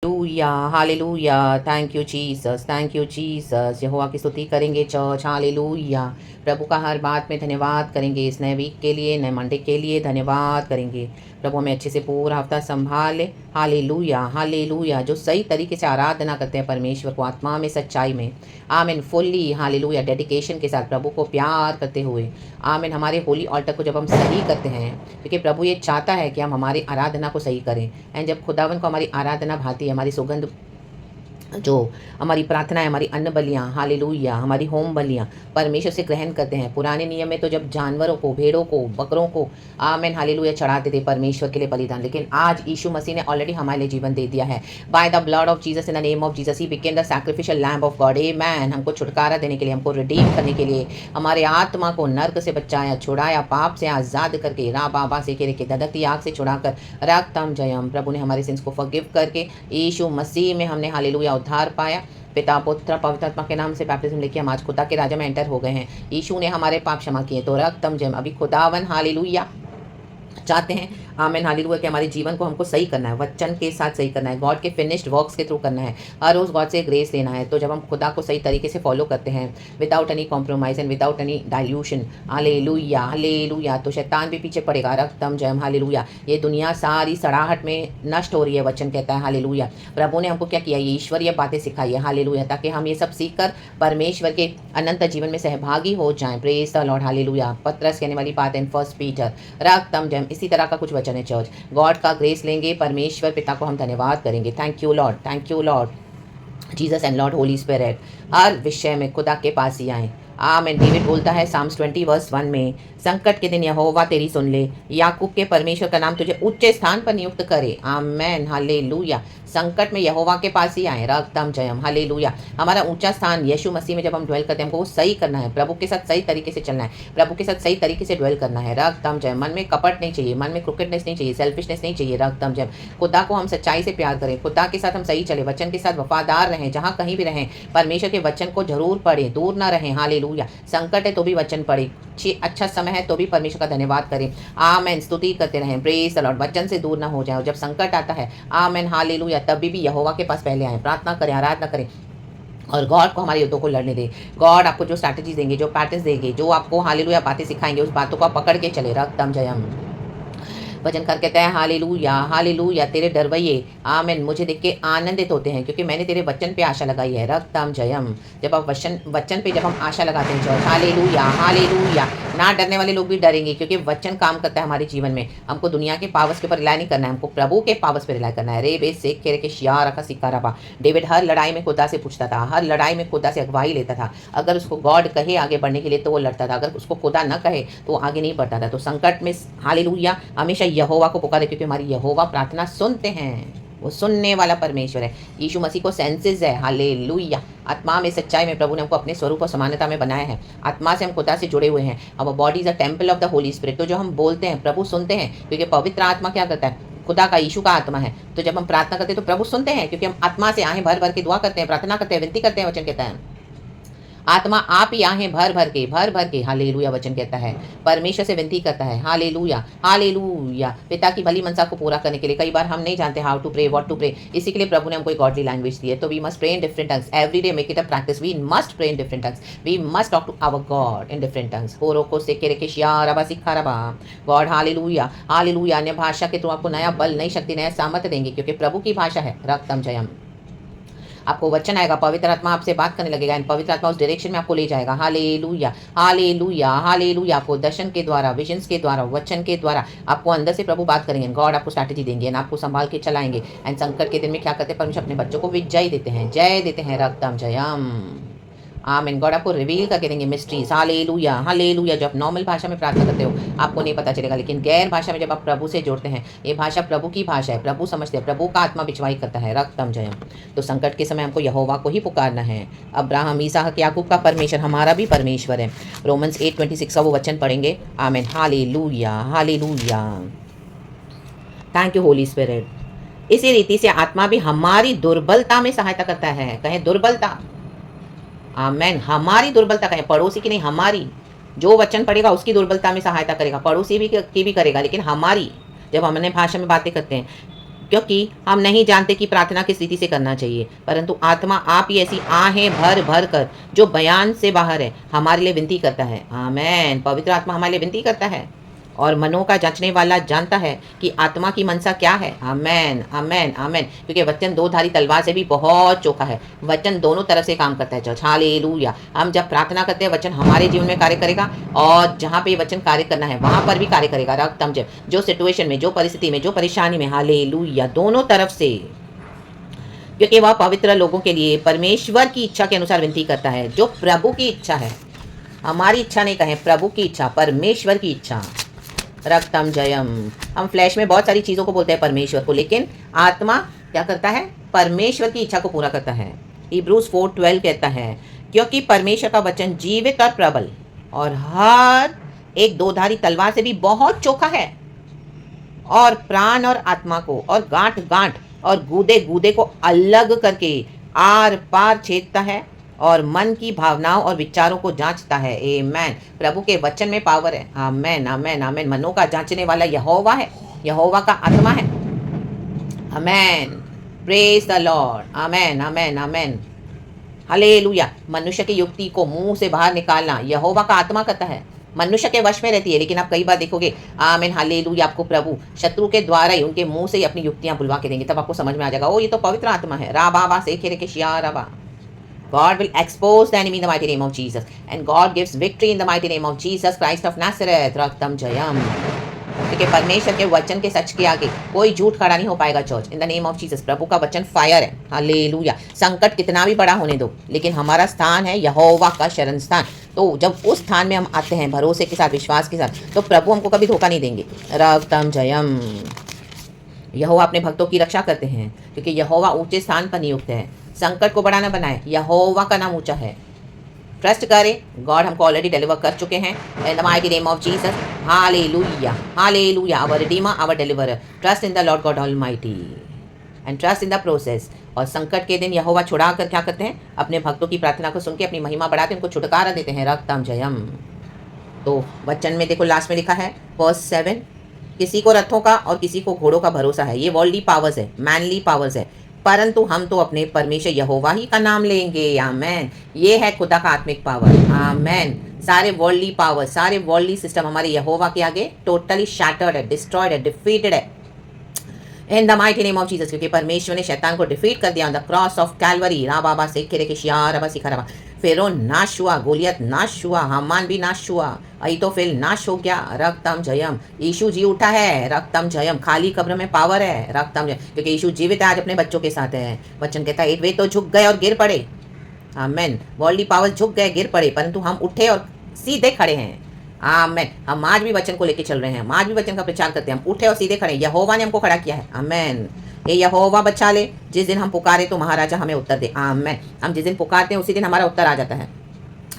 Hallelujah, हालेलुया। Thank you Jesus, thank you Jesus. यहोवा की स्तुति करेंगे चर्च। हालेलुया। प्रभु का हर बात में धन्यवाद करेंगे। इस नए वीक के लिए, नए मंडे के लिए धन्यवाद करेंगे। प्रभु हमें अच्छे से पूरा हफ्ता संभाले। Hallelujah, hallelujah. जो सही तरीके से आराधना करते हैं परमेश्वर को, आत्मा में, सच्चाई में, आमीन, फुल्ली, हालेलुया, डेडिकेशन के साथ प्रभु को प्यार करते हुए, आमीन, हमारे होली ऑल्टर को जब हम सही करते हैं, क्योंकि प्रभु ये चाहता है कि हम हमारी आराधना को सही करें। एंड जब खुदावन को हमारी आराधना भाती है, हमारी सुगंध, जो हमारी प्रार्थनाएं, हमारी अन्न बलियाँ, हालेलुया, हमारी होम बलियाँ परमेश्वर से ग्रहण करते हैं। पुराने नियम में तो जब जानवरों को, भेड़ों को, बकरों को, आमेन, हालेलुया, चढ़ाते थे परमेश्वर के लिए बलिदान, लेकिन आज यीशु मसीह ने ऑलरेडी हमारे लिए जीवन दे दिया है। By the blood of Jesus, in the name of Jesus, he became the sacrificial lamb of God. आमेन। हमको छुटकारा देने के लिए, हमको रिडीम करने के लिए, हमारे आत्मा को नर्क से बचाया, छुड़ाया, पाप से आज़ाद करके, रा बाबा से के ददकती आग से छुड़ाकर, रक्तम जयम। प्रभु ने हमारे सिंस को फॉरगिव करके यीशु मसीह में हमने, हालेलुया, उद्धार पाया। पिता, पुत्र, पवित्र आत्मा के नाम से बैप्टिज्म लेके हम आज खुदा के राज्य में एंटर हो गए हैं। यीशु ने हमारे पाप क्षमा किए, तो रक्तम जयम। अभी खुदावन, हालेलुया, चाहते हैं, आमेन, हालेलुया, कि हमारे जीवन को हमको सही करना है, वचन के साथ सही करना है, गॉड के फिनिश्ड वर्क्स के थ्रू करना है, हर रोज़ गॉड से ग्रेस लेना है। तो जब हम खुदा को सही तरीके से फॉलो करते हैं, without any compromise and without any dilution, hallelujah, hallelujah, तो शैतान भी पीछे पड़ेगा। रक्तम जयम, हालेलुया। ये दुनिया सारी सड़ाहट में नष्ट हो रही है, वचन कहता है, हालेलुया। प्रभु ने हमको क्या किया, ये ईश्वरीय बातें सिखाई है, हालेलुया, ताकि हम ये सब सीख कर परमेश्वर के अनंत जीवन में सहभागी हो जाएं। Praise the Lord, hallelujah. पत्रस कहने वाली बात है, फर्स्ट पीटर, रक्तम जयम। इसी तरह का कुछ वचन है चर्च। गॉड का ग्रेस लेंगे, परमेश्वर पिता को हम धन्यवाद करेंगे। Thank you lord, thank you lord Jesus and lord holy spirit. हर विषय में खुदा के पास ही आए। आमीन। डेविड बोलता है साम्स 20:1 में, संकट के दिन यहोवा तेरी सुन ले, याकूब के परमेश्वर का नाम तुझे ऊंचे स्थान पर नियुक्त करे। आमेन, हालेलुया। संकट में यहोवा के पास ही आए, रक्तम जयम, हालेलुया। हमारा ऊंचा स्थान यीशु मसीह में जब हम ड्वेल करते हैं, हमको वो सही करना है, प्रभु के साथ सही तरीके से चलना है, प्रभु के साथ सही तरीके से ड्वेल करना है, रक्तम जयम। मन में कपट नहीं चाहिए, मन में क्रिकेटनेस नहीं चाहिए, सेल्फिशनेस नहीं चाहिए, रक्तम जयम। खुदा को हम सच्चाई से प्यार करें, खुदा के साथ हम सही चले, वचन के साथ वफादार रहें, जहाँ कहीं भी रहें परमेश्वर के वचन को जरूर पढ़ें, दूर ना रहें, हालेलुया। संकट है तो भी वचन पढ़े, अच्छा समय है तो भी परमेश्वर का धन्यवाद करें, आमेन, स्तुति करते रहें, प्रेज द लॉर्ड। वचन से दूर ना हो जाए, और जब संकट आता है, आमेन, हालेलुया, तभी भी यहोवा के पास पहले आए, प्रार्थना करें, आराधना करें, और गॉड को हमारे युद्धों को लड़ने दे। गॉड आपको जो स्ट्रैटेजी देंगे, जो पैटर्न्स देंगे, जो आपको, हालेलुया, बातें सिखाएंगे, उस बातों को आप पकड़ के चले, रक्तम जयम। भजन कर कहता है, हालेलुया, हालेलुया, तेरे डरवैये, आमेन, मुझे देख के आनंदित होते हैं, क्योंकि मैंने तेरे वचन पे आशा लगाई है, रक्तम जयम। जब आप वचन पे जब हम आशा लगाते हैं चर्च, हालेलुया, हालेलुया। ना डरने वाले लोग भी डरेंगे, क्योंकि वचन काम करता है हमारे जीवन में। हमको दुनिया के पावर्स के ऊपर रिलाई नहीं करना है, हमको प्रभु के पावर्स पे रिलाई करना है। रे बे सेख के शिया रखा सिक्का रबा। डेविड हर लड़ाई में खुदा से पूछता था, हर लड़ाई में खुदा से अगुवाई लेता था। अगर उसको गॉड कहे आगे बढ़ने के लिए तो वो लड़ता था, अगर उसको खुदा न कहे तो वो आगे नहीं बढ़ता था। तो संकट में, हालेलुया, हमेशा यहोवा को पुकारे, क्योंकि हमारी यहोवा प्रार्थना सुनते हैं, वो सुनने वाला परमेश्वर है। यीशु मसीह को सेंसेस है, हालेलुया। आत्मा में, सच्चाई में प्रभु ने हमको अपने स्वरूप और समानता में बनाया है। आत्मा से हम खुदा से जुड़े हुए हैं। अब body is a temple of the Holi spirit. तो जो हम बोलते हैं प्रभु सुनते हैं, क्योंकि पवित्र आत्मा क्या करता है, खुदा का, यीशु का आत्मा है। तो जब हम प्रार्थना करते हैं तो प्रभु सुनते हैं, क्योंकि हम आत्मा से आहें भर भर के दुआ करते हैं, प्रार्थना करते हैं, विनती करते हैं। वचन कहता है, आत्मा आप ही आहें भर भर के, हालेलुया, वचन कहता है, परमेश्वर से विनती करता है, हालेलुया, हालेलुया, पिता की भली मनसा को पूरा करने के लिए। कई बार हम नहीं जानते how to pray, what to pray, इसी के लिए प्रभु ने हमको एक गॉडली लैंग्वेज दी है। तो we must pray in different tongues every day, make it a practice. We must pray in different tongues, we must talk to our God in different tongues. होरो को से के शिया रबा सिखा रबा, गॉड, हालेलुया, हालेलुया। अन्य भाषा के थ्रू आपको नया बल, नई शक्ति, नया सामर्थ्य देंगे, क्योंकि प्रभु की भाषा है, रक्तम जयम। आपको वचन आएगा, पवित्र आत्मा आपसे बात करने लगेगा, एंड पवित्र आत्मा उस डायरेक्शन में आपको ले जाएगा, हालेलुया, हालेलुया, हालेलुया। आपको दर्शन के द्वारा, विजन्स के द्वारा, वचन के द्वारा आपको अंदर से प्रभु बात करेंगे, गॉड आपको स्ट्रैटेजी देंगे, एंड आपको संभाल के चलाएंगे। एंड संकट के दिन में क्या करते हैं परमेश्वर, अपने बच्चों को विजय देते हैं, जय देते हैं, रक्तम जयम। आमीन। गॉड आपको रिवील करके देंगे मिस्ट्रीज, हालेलुया, हालेलुया। जो आप नॉर्मल भाषा में प्रार्थना करते हो आपको नहीं पता चलेगा, लेकिन गैर भाषा में जब आप प्रभु से जोड़ते हैं, ये भाषा प्रभु की भाषा है, प्रभु समझते हैं, प्रभु का आत्मा बिचवाई करता है, रक्तम जयम। तो संकट के समय हमको यहोवा को ही पुकारना है। अब्राहम, इसहाक, याकूब का परमेश्वर हमारा भी परमेश्वर है। रोमन्स 8:26 का वो वचन पढ़ेंगे, आमीन, हालेलुया, हालेलुया। Thank you Holi spirit. इसी रीति से आत्मा भी हमारी दुर्बलता में सहायता करता है, कहें दुर्बलता, आमेन। हमारी दुर्बलता कहें, पड़ोसी की नहीं, हमारी। जो वचन पढ़ेगा उसकी दुर्बलता में सहायता करेगा, पड़ोसी भी की भी करेगा, लेकिन हमारी, जब हम अपने भाषा में बातें करते हैं, क्योंकि हम नहीं जानते कि प्रार्थना किस रीति से करना चाहिए, परंतु आत्मा आप ही ऐसी आहें भर भर कर जो बयान से बाहर है हमारे लिए विनती करता है। आमेन। पवित्र आत्मा हमारे लिए विनती करता है और मनों का जांचने वाला जानता है कि आत्मा की मनसा क्या है। आमेन आमेन आमेन। क्योंकि वचन दो धारी तलवार से भी बहुत चोखा है। वचन दोनों तरफ से काम करता है। Church hallelujah. हम जब प्रार्थना करते हैं वचन हमारे जीवन में कार्य करेगा और जहाँ पे वचन कार्य करना है वहाँ पर भी कार्य करेगा। रक्तम जब जो सिचुएशन में, जो परिस्थिति में, जो परेशानी में, हालेलुया, दोनों तरफ से, क्योंकि वह पवित्र लोगों के लिए परमेश्वर की इच्छा के अनुसार विनती करता है। जो प्रभु की इच्छा है, हमारी इच्छा नहीं कहें, प्रभु की इच्छा, परमेश्वर की इच्छा। रक्तम जयम। हम फ्लैश में बहुत सारी चीज़ों को बोलते हैं परमेश्वर को, लेकिन आत्मा क्या करता है? परमेश्वर की इच्छा को पूरा करता है। हिब्रूज 4:12 कहता है, क्योंकि परमेश्वर का वचन जीवित और प्रबल और हर एक दोधारी तलवार से भी बहुत चोखा है और प्राण और आत्मा को और गांठ गांठ और गूदे गूदे को अलग करके आर पार छेदता है और मन की भावनाओं और विचारों को जांचता है। आमेन। प्रभु के वचन में पावर है। आमेन आमेन आमेन। मनों का जांचने वाला यहोवा है, यहोवा का आत्मा है। आमेन। Praise the lord. आमेन आमेन आमेन। हालेलुया। मनुष्य की युक्ति को मुंह से बाहर निकालना यहोवा का आत्मा करता है। मनुष्य के वश में रहती है, लेकिन आप कई बार देखोगे, आमेन हालेलुया, आपको प्रभु शत्रु के द्वारा ही उनके मुंह से ही अपनी युक्तियां बुलवा के देंगे। तब आपको समझ में आ जाएगा, ओ ये तो पवित्र आत्मा है। रा बाबा से खेरे के शिया रबा। God will expose the enemy in the mighty name of Jesus, and God gives victory in the mighty name of Jesus Christ of Nazareth. रक्तम Jayam. क्योंकि परमेश्वर के वचन के सच के आगे कोई झूठ खड़ा नहीं हो पाएगा। Church in the name of Jesus. प्रभु का वचन फायर है। हालेलुया। संकट कितना भी बड़ा होने दो, लेकिन हमारा स्थान है यहोवा का शरण स्थान। तो जब उस स्थान में हम आते हैं भरोसे के साथ, विश्वास के साथ, तो प्रभु हमको कभी धोखा नहीं देंगे। रक्तम जयम। यहोवा अपने भक्तों की रक्षा करते हैं, क्योंकि यहोवा ऊंचे स्थान पर नियुक्त है। संकट को बड़ा न बनाए, यहोवा का नाम ऊंचा है। ट्रस्ट करें, गॉड हमको ऑलरेडी डिलीवर कर चुके हैं। In the mighty name of Jesus. Hallelujah hallelujah. Our redeemer, our deliverer. Trust in the Lord God Almighty and trust in the process. और संकट के दिन यहोवा छुड़ा कर क्या करते हैं? अपने भक्तों की प्रार्थना को सुन के अपनी महिमा बढ़ाते उनको छुटकारा देते हैं। रक्तम जयम। तो वचन में देखो लास्ट में लिखा है वर्स 7, किसी को रथों का और किसी को घोड़ों का भरोसा है। ये वर्ल्डली पावर्स है, मैनली पावर्स है, परंतु हम तो अपने परमेश्वर यहोवा ही का नाम लेंगे। आमेन। ये है खुदा का आत्मिक पावर। आमेन। सारे वर्ल्डली पावर, सारे वर्ल्डली सिस्टम हमारे यहोवा के आगे टोटली शैटर्ड है, डिस्ट्रॉयड है, डिफीटेड है इन the mighty name of Jesus. क्योंकि परमेश्वर ने शैतान को डिफीट कर दिया on the cross of Calvary. रा बाबा से खेरे के शिया रबा सिखा रबा। फेरो नाश हुआ, गोलियत नाश हुआ, हामान भी नाश हुआ, अहीतोफेल नाश हो गया। रक्तम जयम। यीशु जी उठा है। रक्तम जयम। खाली कब्र में पावर है। रक्तम जयम। क्योंकि यीशु जीवित है, आज अपने बच्चों के साथ है। वचन कहता है वे तो झुक गए और गिर पड़े। आमेन। वर्ल्डली पावर झुक गए, गिर पड़े, परंतु हम उठे और सीधे खड़े हैं। आमेन। हम आज भी वचन को लेके चल रहे हैं, हम आज भी वचन का प्रचार करते हैं। हम उठे और सीधे खड़े, यहोवा ने हमको खड़ा किया है। आमेन। ये यहोवा बचा ले। जिस दिन हम पुकारे तो महाराजा हमें उत्तर दे। आमेन। हम जिस दिन पुकारते हैं उसी दिन हमारा उत्तर आ जाता है,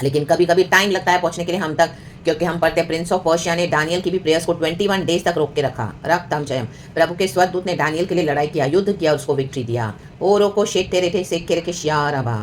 लेकिन कभी कभी टाइम लगता है पहुंचने के लिए हम तक, क्योंकि हम पढ़ते हैं प्रिंस ऑफ पर्शिया ने दानियल की भी प्रेयर्स को 21 डेज तक रोक के रखा। रक्तम जयम। प्रभु के स्वर्गदूत ने दानियल के लिए लड़ाई किया, युद्ध किया, उसको विक्ट्री दिया। ओ रोको शेख तेरे थे सेख के शियारबा।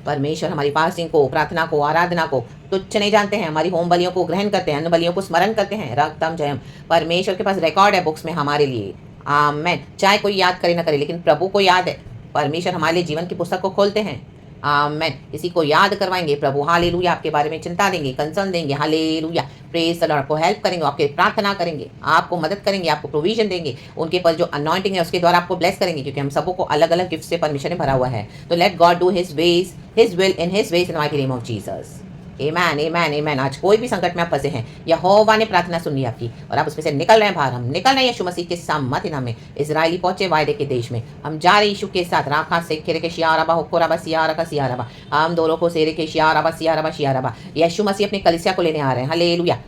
परमेश्वर हमारी फास्टिंग को, प्रार्थना को, आराधना को तुच्छ नहीं जानते हैं। हमारी होम बलियों को ग्रहण करते हैं, अन्न बलियों को स्मरण करते हैं। रक्तम जयम। परमेश्वर के पास रिकॉर्ड है बुक्स में हमारे लिए। आमेन। चाहे कोई याद करे ना करे, लेकिन प्रभु को याद है। परमेश्वर हमारे लिए जीवन की पुस्तक को खोलते हैं। आमेन। किसी को याद करवाएंगे प्रभु। हालेलुया। आपके बारे में चिंता देंगे, कंसर्न देंगे। हालेलुया। Praise the Lord. आपको हेल्प करेंगे, आपके प्रार्थना करेंगे, आपको मदद करेंगे, आपको प्रोविजन देंगे। उनके पास जो अनॉइंटिंग है उसके द्वारा आपको ब्लेस करेंगे, क्योंकि हम सबों को अलग अलग गिफ्ट से परमिशन ने भरा हुआ है। तो let God do his ways, his will in his ways in the mighty name of Jesus. आमेन आमेन आमेन। आज कोई भी संकट में आप फंसे हैं, यहोवा ने प्रार्थना सुन ली आपकी और आप उसमें से निकल रहे हैं बाहर। हम निकल रहे हैं यीशु मसीह के सामर्थ्य नाम में। इजराइली पहुंचे वायदे के देश में, हम जा रहे यीशु के साथ। राखा से खेरे के शियारबा होकोरबा सियारा सियारबा। हम दोनों को सेरे के शियारबा सियारबा शियारबा। यीशु मसीह अपने कलीसिया को लेने आ रहे हैं। हालेलुया।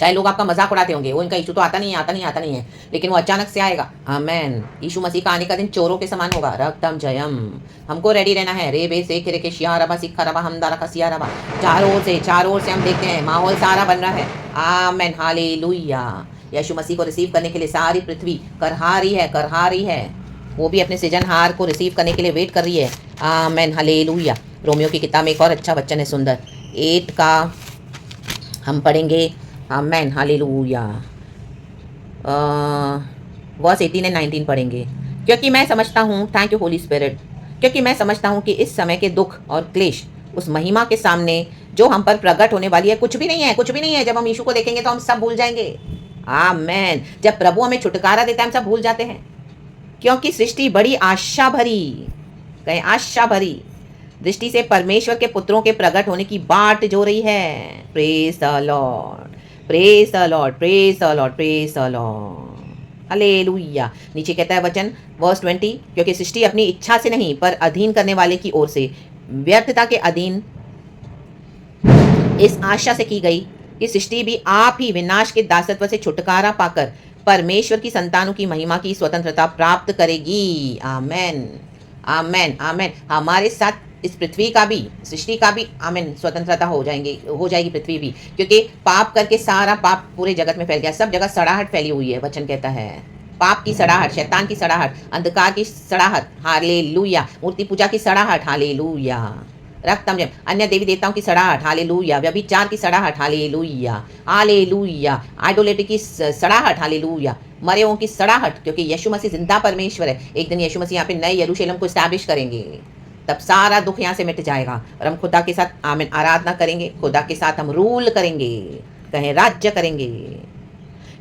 चाहे लोग आपका मजाक उड़ाते होंगे, वो इनका यीशु तो आता नहीं है, लेकिन वो अचानक से आएगा। आमेन। यीशु मसीह का आने का दिन चोरों के समान होगा। रक्तम जयम। हमको रेडी रहना है। रे बे से रे के शियारबा सिखा रबा हमदारा का सियारबा। चारों ओर से हम देखते हैं माहौल सारा बन रहा है। Amen hallelujah. यीशु मसीह को रिसीव करने के लिए सारी पृथ्वी करहा रही है। वो भी अपने सृजनहार को रिसीव करने के लिए वेट कर रही है। Amen hallelujah. रोमियो की किताब में एक और अच्छा वचन है सुंदर, 8 का हम पढ़ेंगे। Amen hallelujah. वर्स 18 एंड 19 पढ़ेंगे। क्योंकि मैं समझता हूँ, थैंक यू होली स्पिरिट, क्योंकि मैं समझता हूँ कि इस समय के दुख और क्लेश उस महिमा के सामने जो हम पर प्रकट होने वाली है कुछ भी नहीं है, कुछ भी नहीं है। जब हम यीशु को देखेंगे तो हम सब भूल जाएंगे। आमेन। जब प्रभु हमें छुटकारा देता है हम सब भूल जाते हैं, क्योंकि सृष्टि बड़ी आशा भरी, कहें आशा भरी दृष्टि से परमेश्वर के पुत्रों के प्रकट होने की बाट जो रही है। Praise the Lord, praise the Lord, praise the Lord, praise the Lord, hallelujah. नीचे कहता है वचन वर्स 20, क्योंकि सृष्टि अपनी इच्छा से नहीं पर अधीन करने वाले की ओर से व्यर्थता के अधीन इस आशा से की गई कि सृष्टि भी आप ही विनाश के दासत्व से छुटकारा पाकर परमेश्वर की संतानों की महिमा की स्वतंत्रता प्राप्त करेगी। आमेन, आमेन, आमेन। हमारे साथ इस पृथ्वी का भी, सृष्टि का भी आमेन स्वतंत्रता हो जाएगी पृथ्वी भी, क्योंकि पाप करके सारा पाप पूरे जगत में फैल गया। सब जगह सड़ाहट फैली हुई है। वचन कहता है पाप की सड़ाहट, शैतान की सड़ाहट, अंधकार की सड़ाहट, हालेलुया, मूर्ति पूजा की सड़ाहट, हालेलुया, रक्तम जब अन्य देवी देवताओं की सड़ाहट, हालेलुया, व्यभिचार की सड़ाहट, हालेलुया, हालेलुया, आइडोलेट्री की सड़ाहट, हालेलुया, मरे हुओं की सड़ाहट, क्योंकि यीशु मसीह जिंदा परमेश्वर है। एक दिन यीशु मसीह यहाँ पे नए यरूशलेम को स्टैब्लिश करेंगे, तब सारा दुख यहाँ से मिट जाएगा और हम खुदा के साथ आमीन आराधना करेंगे, खुदा के साथ हम रूल करेंगे, कहें राज्य करेंगे,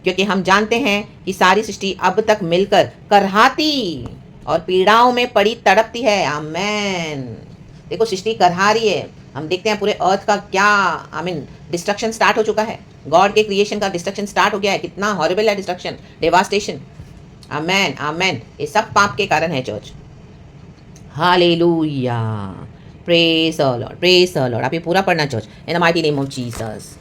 क्योंकि हम जानते हैं कि सारी सृष्टि अब तक मिलकर करहाती और पीड़ाओं में पड़ी तड़पती है। आमेन। देखो सृष्टि करहा रही है। हम देखते हैं पूरे अर्थ का क्या आमीन डिस्ट्रक्शन स्टार्ट हो चुका है। गॉड के क्रिएशन का डिस्ट्रक्शन स्टार्ट हो गया है। कितना हॉरिबल है डिस्ट्रक्शन, डेवास्टेशन। आमेन, आमेन। ये सब पाप के कारण है church. Hallelujah, praise the Lord, praise the Lord. आप ये पूरा पढ़ना church, in the mighty name of Jesus.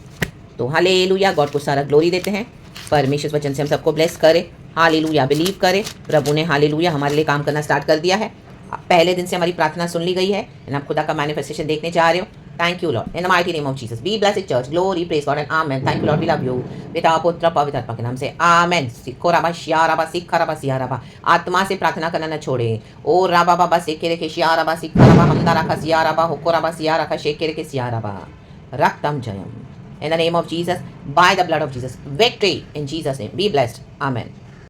तो हालेलुया, गॉड को सारा ग्लोरी देते हैं। परमेश्वर वचन से हम सबको ब्लेस करे। हालेलुया, बिलीव करे। प्रभु ने हालेलुया हमारे लिए काम करना स्टार्ट कर दिया है। पहले दिन से हमारी प्रार्थना सुन ली गई है। आप खुदा का मैनिफेस्टेशन देखने जा रहे हो। Thank you Lord, in the mighty name of Jesus. Be blessed church, glory, praise God and amen. Thank you Lord, we love you. पिता पुत्र पवित्र आत्मा के नाम से आमेन। सिखो राबा शिया राबा सिखा राबा सिया राबा। आत्मा से प्रार्थना करना न छोड़े। ओ राबा बाबा सेके रेखे शिया राबा सिखा राबा हमदा रखा सिया राबा हुको राबा सिया रखा शेके रेखे Siya राबा। रक्तम Jayam, in the name of Jesus, by the blood of Jesus, victory in Jesus' name. Be blessed. Amen.